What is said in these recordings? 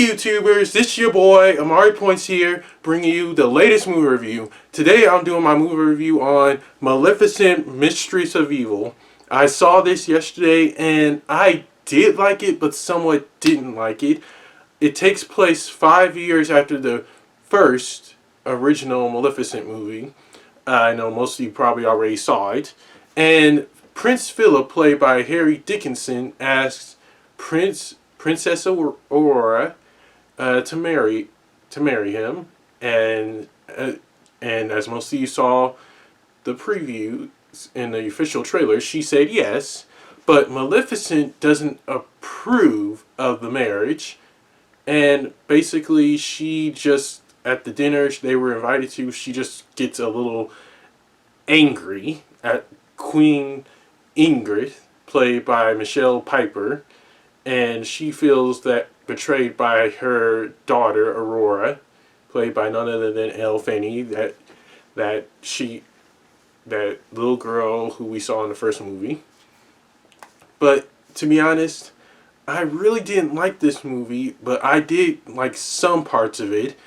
YouTubers, this is your boy Amari Points here, bringing you the latest movie review. Today I'm doing my movie review on Maleficent Mistress of Evil. I saw this yesterday and I did like it, but somewhat didn't like it. It takes place 5 years after the first original Maleficent movie. I know most of you probably already saw it. And Prince Philip, played by Harry Dickinson, asks Princess Aurora to marry him, and as most of you saw the preview in the official trailer, she said yes. But Maleficent doesn't approve of the marriage, and basically she just, at the dinner they were invited to, she just gets a little angry at Queen Ingrid, played by Michelle Piper, and she feels that betrayed by her daughter Aurora, played by none other than Elle Fanny, that little girl who we saw in the first movie. But to be honest, I really didn't like this movie, but I did like some parts of it.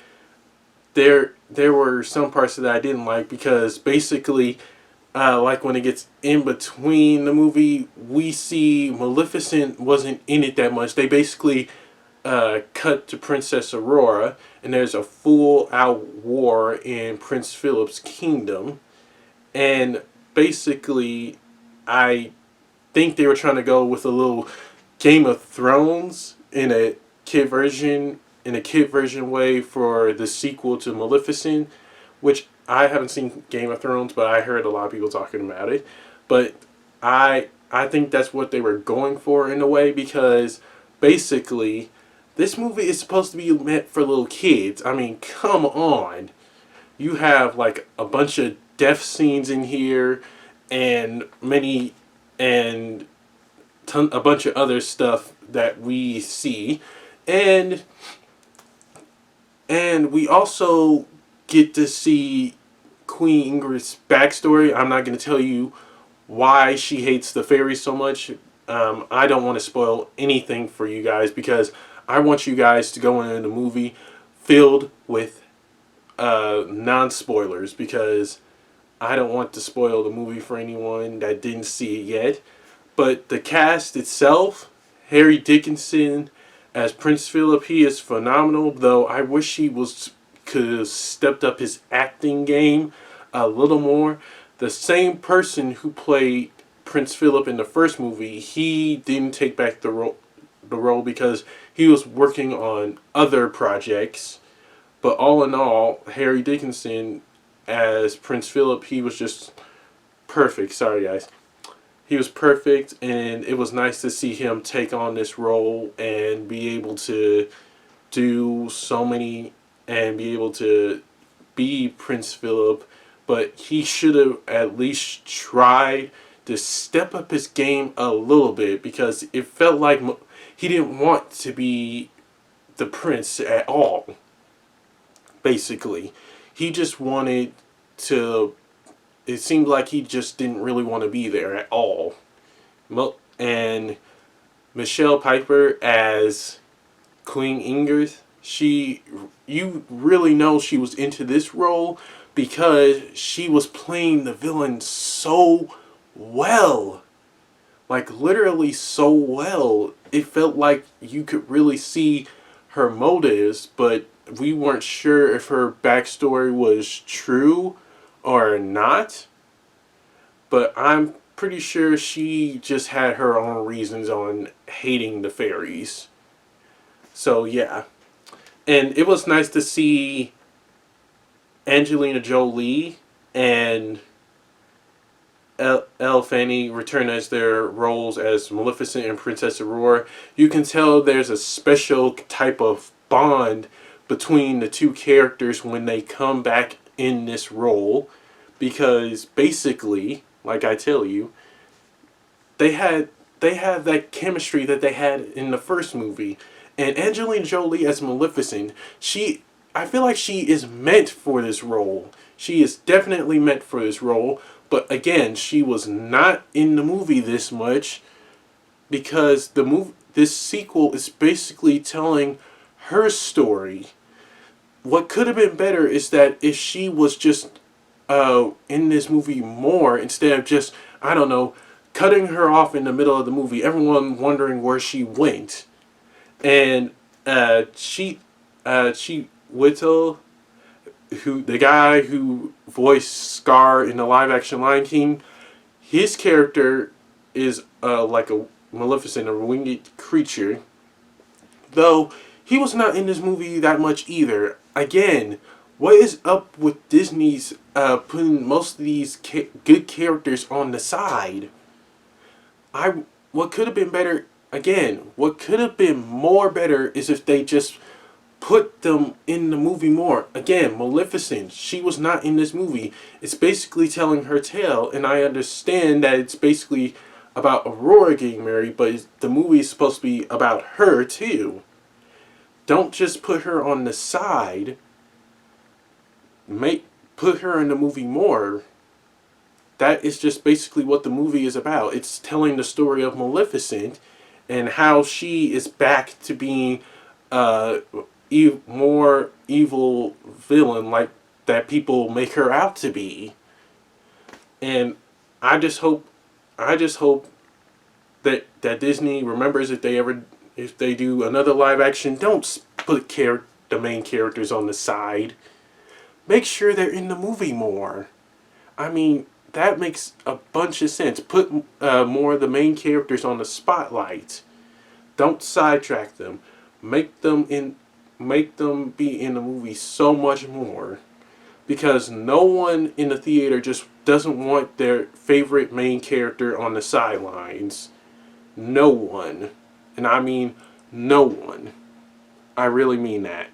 There were some parts that I didn't like because basically, like when it gets in between the movie, we see Maleficent wasn't in it that much. They basically cut to Princess Aurora, and there's a full-out war in Prince Philip's kingdom. And basically, I think they were trying to go with a little Game of Thrones in a kid version way for the sequel to Maleficent, which I haven't seen Game of Thrones, but I heard a lot of people talking about it. But I think that's what they were going for in a way, because basically this movie is supposed to be meant for little kids. I mean, come on. You have like a bunch of death scenes in here and a bunch of other stuff that we see. And we also get to see Queen Ingrid's backstory. I'm not going to tell you why she hates the fairies so much. I don't want to spoil anything for you guys because I want you guys to go into the movie filled with non-spoilers, because I don't want to spoil the movie for anyone that didn't see it yet. But the cast itself, Harry Dickinson as Prince Philip, he is phenomenal, though I wish he could have stepped up his acting game a little more. The same person who played Prince Philip in the first movie, he didn't take back the role because he was working on other projects. But all in all, Harry Dickinson as Prince Philip, he was just perfect. Sorry guys. He was perfect, and it was nice to see him take on this role and be able to do so many and be able to be Prince Philip. But he should have at least tried to step up his game a little bit, because it felt like he didn't want to be the prince at all. Basically, he just wanted to. It seemed like he just didn't really want to be there at all. And Michelle Piper as Queen Ingrid, you really know she was into this role because she was playing the villain so well. Like literally so well. It felt like you could really see her motives, but we weren't sure if her backstory was true or not. But I'm pretty sure she just had her own reasons on hating the fairies. So yeah. And it was nice to see Angelina Jolie and Elle Fanny return as their roles as Maleficent and Princess Aurora. You can tell there's a special type of bond between the two characters when they come back in this role, because basically, like I tell you, they have that chemistry that they had in the first movie. And Angelina Jolie as Maleficent, I feel like she is meant for this role. She is definitely meant for this role. But again, she was not in the movie this much because this sequel is basically telling her story. What could have been better is that if she was just in this movie more instead of just, I don't know, cutting her off in the middle of the movie, everyone wondering where she went. And she Whittle, who the guy who voiced Scar in the live action Lion King, his character is like a Maleficent, a winged creature. Though he was not in this movie that much either. Again, what is up with Disney's putting most of these good characters on the side? What could have been better, again, what could have been more better is if they just put them in the movie more. Again, Maleficent, she was not in this movie. It's basically telling her tale, and I understand that it's basically about Aurora getting married, but the movie is supposed to be about her too. Don't just put her on the side. Put her in the movie more. That is just basically what the movie is about. It's telling the story of Maleficent and how she is back to being more evil villain like that people make her out to be. And I just hope that Disney remembers if they do another live action, don't put the main characters on the side. Make sure they're in the movie more. I mean, that makes a bunch of sense. Put more of the main characters on the spotlight. Don't sidetrack them. Make them be in the movie so much more. Because no one in the theater just doesn't want their favorite main character on the sidelines. No one. And I mean no one. I really mean that.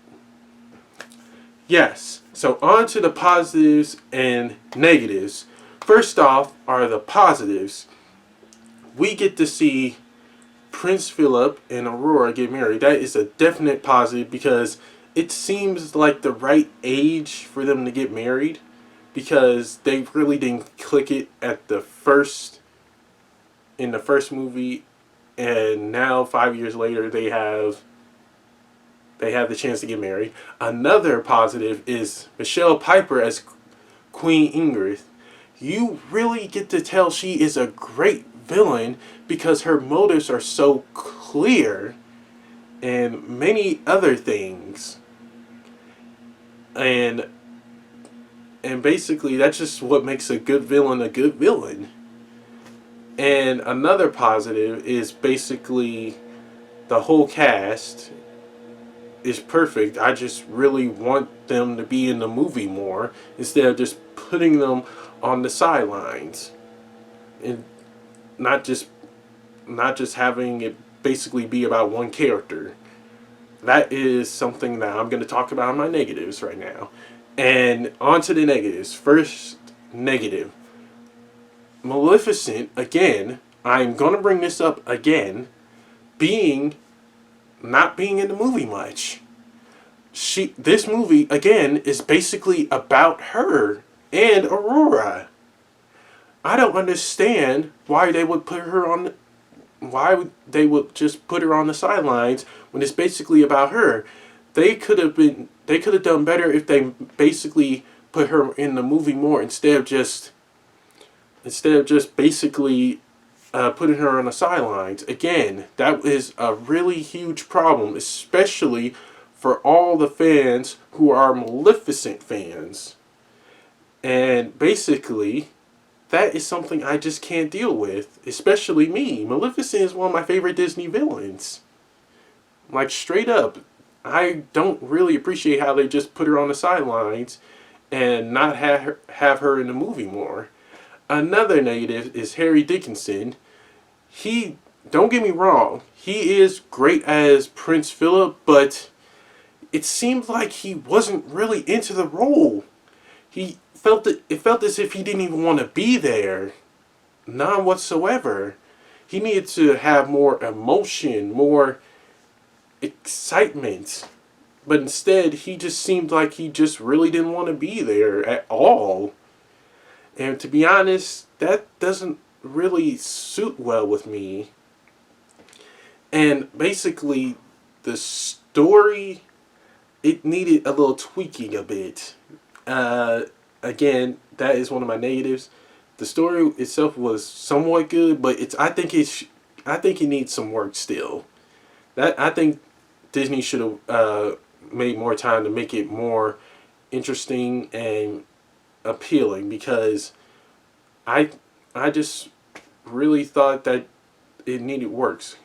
Yes, so on to the positives and negatives. First off are the positives. We get to see Prince Philip and Aurora get married. That is a definite positive because it seems like the right age for them to get married because they really didn't click it in the first movie, and now 5 years later they have the chance to get married. Another positive is Michelle Piper as Queen Ingrid. You really get to tell she is a great villain because her motives are so clear and many other things. And basically that's just what makes a good villain a good villain. And another positive is basically the whole cast is perfect. I just really want them to be in the movie more instead of just putting them on the sidelines and not just having it basically be about one character. That is something that I'm going to talk about in my negatives right now. And on to the negatives. First negative. Maleficent, again, I'm going to bring this up again, not being in the movie much. This movie, again, is basically about her and Aurora. I don't understand why they would just put her on the sidelines when it's basically about her. They could have done better if they basically put her in the movie more instead of just basically putting her on the sidelines. Again, that is a really huge problem, especially for all the fans who are Maleficent fans. And basically, that is something I just can't deal with, especially me. Maleficent is one of my favorite Disney villains. Like, straight up, I don't really appreciate how they just put her on the sidelines and not have her in the movie more. Another negative is Harry Dickinson. Don't get me wrong, he is great as Prince Philip, but it seemed like he wasn't really into the role. It felt as if he didn't even want to be there. None whatsoever. He needed to have more emotion, more excitement. But instead, he just seemed like he just really didn't want to be there at all. And to be honest, that doesn't really suit well with me. And basically, story, it needed a little tweaking a bit. Uh, Again, that is one of my negatives. The story itself was somewhat good, but I think it needs some work still. That I think Disney should have made more time to make it more interesting and appealing, because I I just really thought that it needed works,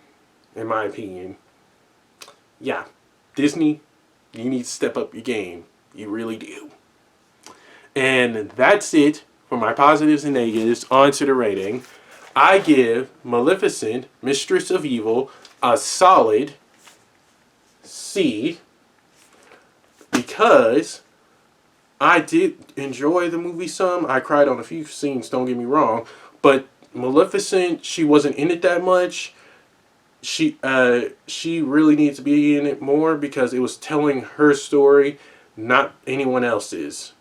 in my opinion. Yeah, Disney, you need to step up your game. You really do. And that's it for my positives and negatives. On to the rating. I give Maleficent, Mistress of Evil, a solid C, because I did enjoy the movie some. I cried on a few scenes, don't get me wrong. But Maleficent, she wasn't in it that much. She really needs to be in it more, because it was telling her story, not anyone else's.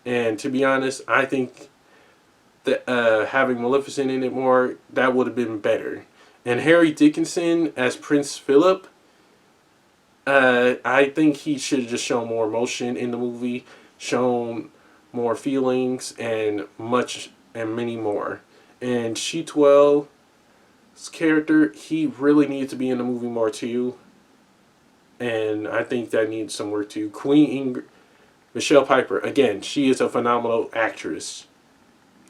And to be honest, I think that having Maleficent in it more, that would have been better. And Harry Dickinson as Prince Philip, I think he should have just shown more emotion in the movie, shown more feelings, and many more. And She-12's character, he really needs to be in the movie more too. And I think that needs some work too. Michelle Piper, again, she is a phenomenal actress.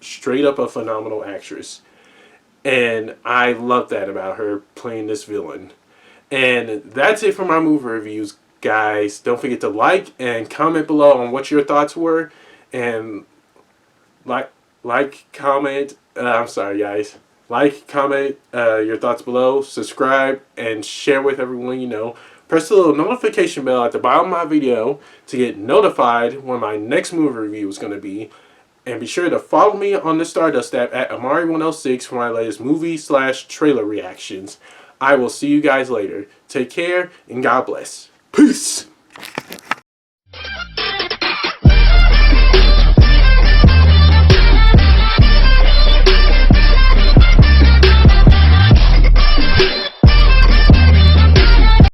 Straight up a phenomenal actress. And I love that about her playing this villain. And that's it for my movie reviews, guys. Don't forget to like and comment below on what your thoughts were. And comment. I'm sorry, guys. Like, comment your thoughts below. Subscribe and share with everyone you know. Press the little notification bell at the bottom of my video to get notified when my next movie review is going to be. And be sure to follow me on the Stardust app at Amari106 for my latest movie/trailer reactions. I will see you guys later. Take care and God bless. Peace!